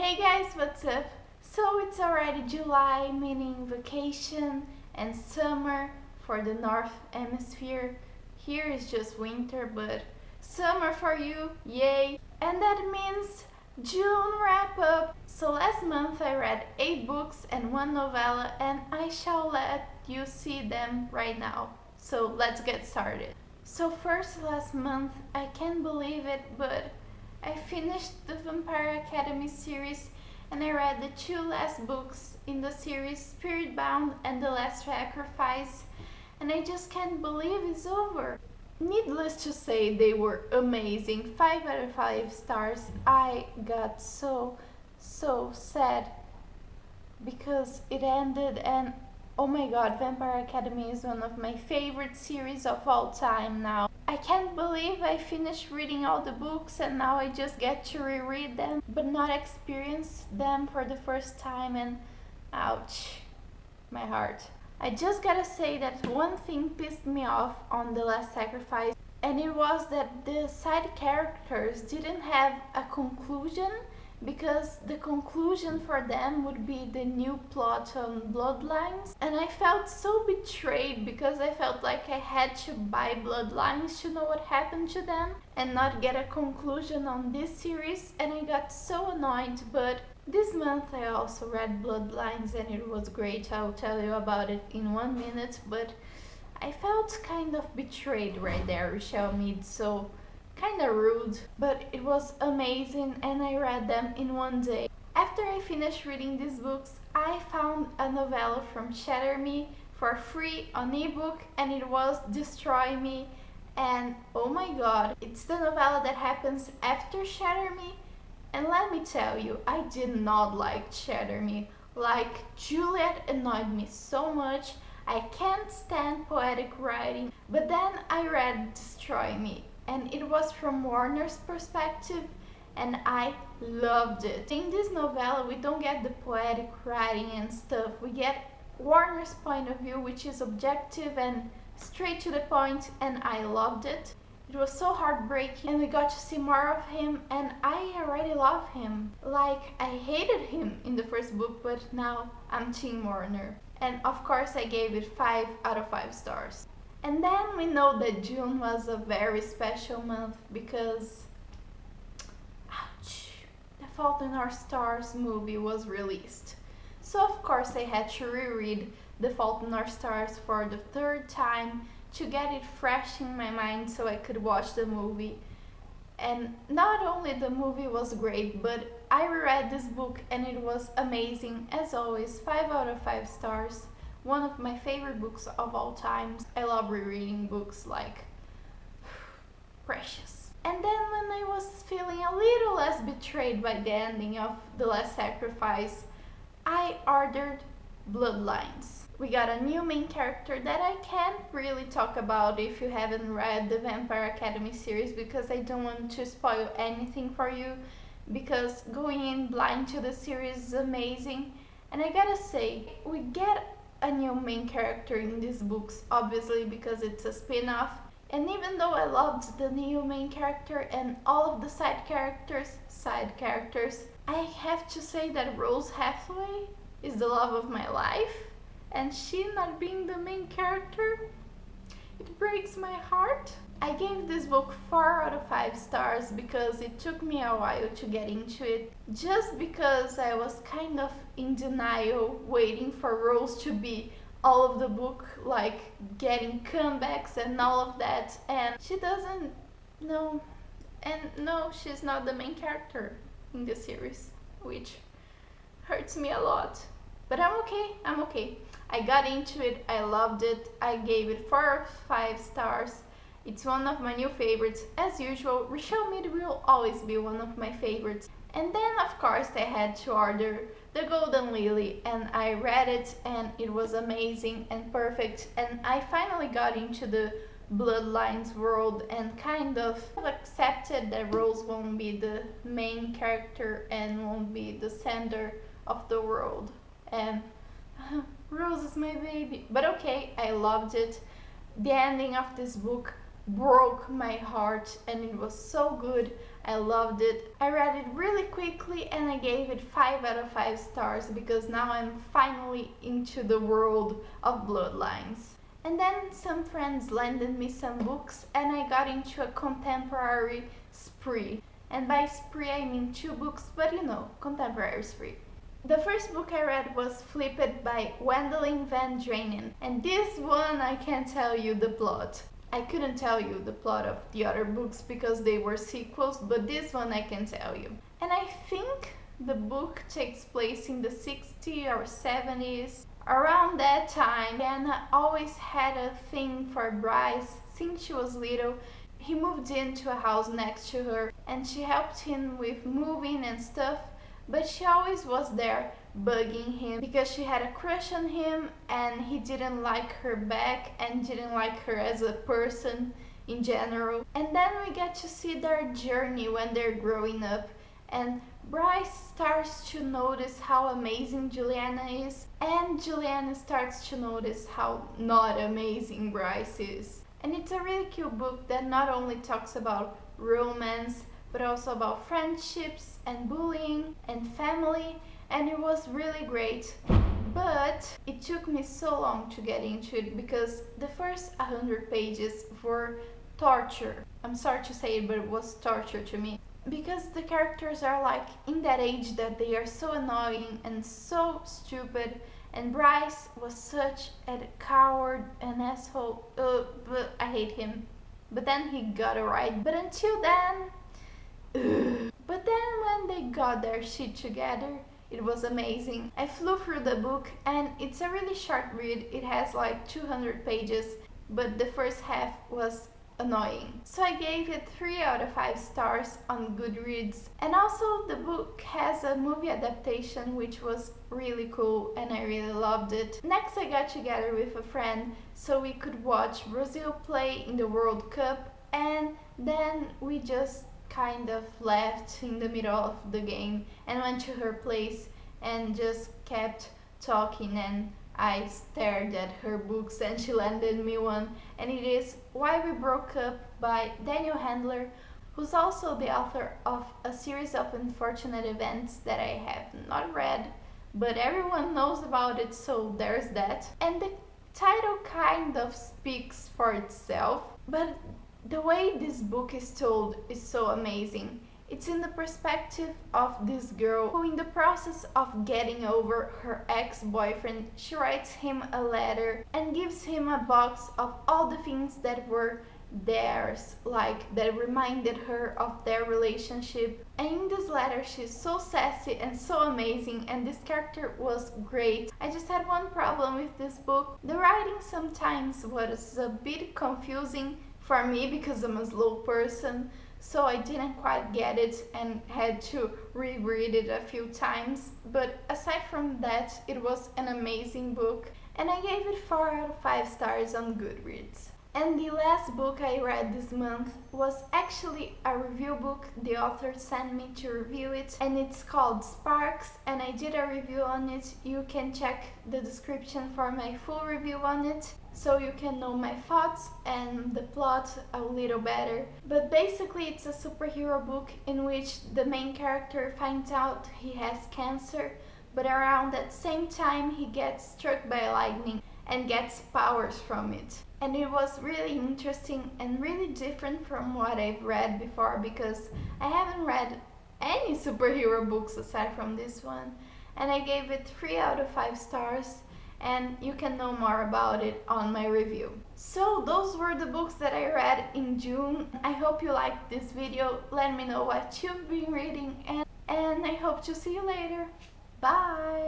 Hey guys, what's up? So it's already July, meaning vacation and summer for the North Hemisphere. Here is just winter, but summer for you, yay! And that means June wrap up. So last month I read 8 books and 1 novella, and I shall let you see them right now. So let's get started. So first, last month, I can't believe it, but I finished the Vampire Academy series and I read the 2 last books in the series, Spiritbound and The Last Sacrifice, and I just can't believe it's over. Needless to say, they were amazing. 5 out of 5 stars. I got so sad because it ended, and oh my god, Vampire Academy is one of my favorite series of all time now. I can't believe I finished reading all the books and now I just get to reread them but not experience them for the first time, and ouch, my heart. I just gotta say that one thing pissed me off on The Last Sacrifice, and it was that the side characters didn't have a conclusion, because the conclusion for them would be the new plot on Bloodlines, and I felt so betrayed because I felt like I had to buy Bloodlines to know what happened to them and not get a conclusion on this series, and I got so annoyed. But this month I also read Bloodlines and it was great. I'll tell you about it in 1 minute, but I felt kind of betrayed right there, Richelle Mead, so kinda rude, but it was amazing and I read them in 1 day. After I finished reading these books, I found a novella from Shatter Me for free on ebook, and it was Destroy Me, and oh my god, it's the novella that happens after Shatter Me, and let me tell you, I did not like Shatter Me. Like, Juliet annoyed me so much. I can't stand poetic writing, but then I read Destroy Me, and it was from Warner's perspective, and I loved it. In this novella, we don't get the poetic writing and stuff. We get Warner's point of view, which is objective and straight to the point, and I loved it. It was so heartbreaking, and we got to see more of him, and I already love him. Like, I hated him in the first book, but now I'm Team Warner. And of course I gave it 5 out of 5 stars. And then we know that June was a very special month because, ouch, The Fault in Our Stars movie was released. So of course I had to reread The Fault in Our Stars for the 3rd time to get it fresh in my mind so I could watch the movie. And not only the movie was great, but I reread this book and it was amazing as always. 5 out of 5 stars. One of my favorite books of all times. I love rereading books, like, precious. And then when I was feeling a little less betrayed by the ending of The Last Sacrifice, I ordered Bloodlines. We got a new main character that I can't really talk about if you haven't read the Vampire Academy series, because I don't want to spoil anything for you, because going in blind to the series is amazing. And I gotta say, we get a new main character in these books, obviously because it's a spin-off, and even though I loved the new main character and all of the side characters, I have to say that Rose Hathaway is the love of my life, and she not being the main character, it breaks my heart. I gave this book 4 out of 5 stars because it took me a while to get into it, just because I was kind of in denial, waiting for Rose to be all of the book, like getting comebacks and all of that, and she doesn't know, and no, she's not the main character in the series, which hurts me a lot. But I'm okay. I got into it, I loved it, I gave it 4 out of 5 stars. It's one of my new favorites. As usual, Richelle Mead will always be one of my favorites. And then of course I had to order The Golden Lily, and I read it and it was amazing and perfect, and I finally got into the Bloodlines world and kind of accepted that Rose won't be the main character and won't be the center of the world. And Rose is my baby. But okay, I loved it. The ending of this book broke my heart and it was so good. I loved it. I read it really quickly and I gave it 5 out of 5 stars because now I'm finally into the world of Bloodlines. And then some friends lended me some books and I got into a contemporary spree. And by spree I mean 2 books, but you know, contemporary spree. The first book I read was Flipped by Wendelin Van Draanen, and this one I can't tell you the plot. I couldn't tell you the plot of the other books because they were sequels, but this one I can tell you. And I think the book takes place in the 60s or 70s. Around that time, Anna always had a thing for Bryce since she was little. He moved into a house next to her and she helped him with moving and stuff, but she always was there bugging him because she had a crush on him and he didn't like her back and didn't like her as a person in general. And then we get to see their journey when they're growing up, and Bryce starts to notice how amazing Juliana is, and Juliana starts to notice how not amazing Bryce is. And it's a really cute book that not only talks about romance but also about friendships and bullying and family, and it was really great. But it took me so long to get into it because the first 100 pages were torture. I'm sorry to say it, but it was torture to me. Because the characters are like in that age that they are so annoying and so stupid, and Bryce was such a coward and asshole. But I hate him. But then he got it right. But until then, but then when they got their shit together, it was amazing. I flew through the book and it's a really short read. It has like 200 pages, but the first half was annoying. So I gave it 3 out of 5 stars on Goodreads. And also the book has a movie adaptation which was really cool and I really loved it. Next I got together with a friend so we could watch Brazil play in the World Cup, and then we just kind of left in the middle of the game and went to her place and just kept talking, and I stared at her books and she lended me one, and it is Why We Broke Up by Daniel Handler, who's also the author of a series of unfortunate events that I have not read, but everyone knows about it, so there's that. And the title kind of speaks for itself, but the way this book is told is so amazing. It's in the perspective of this girl who, in the process of getting over her ex-boyfriend, she writes him a letter and gives him a box of all the things that were theirs, like that reminded her of their relationship. And in this letter she's so sassy and so amazing, and this character was great. I just had one problem with this book. The writing sometimes was a bit confusing for me because I'm a slow person, so I didn't quite get it and had to reread it a few times. But aside from that, it was an amazing book and I gave it 4 out of 5 stars on Goodreads. And the last book I read this month was actually a review book. The author sent me to review it and it's called Sparks, and I did a review on it. You can check the description for my full review on it so you can know my thoughts and the plot a little better. But basically it's a superhero book in which the main character finds out he has cancer, but around that same time he gets struck by lightning and gets powers from it. And it was really interesting and really different from what I've read before, because I haven't read any superhero books aside from this one, and I gave it 3 out of 5 stars, and you can know more about it on my review. So those were the books that I read in June. I hope you liked this video. Let me know what you've been reading, and I hope to see you later. Bye!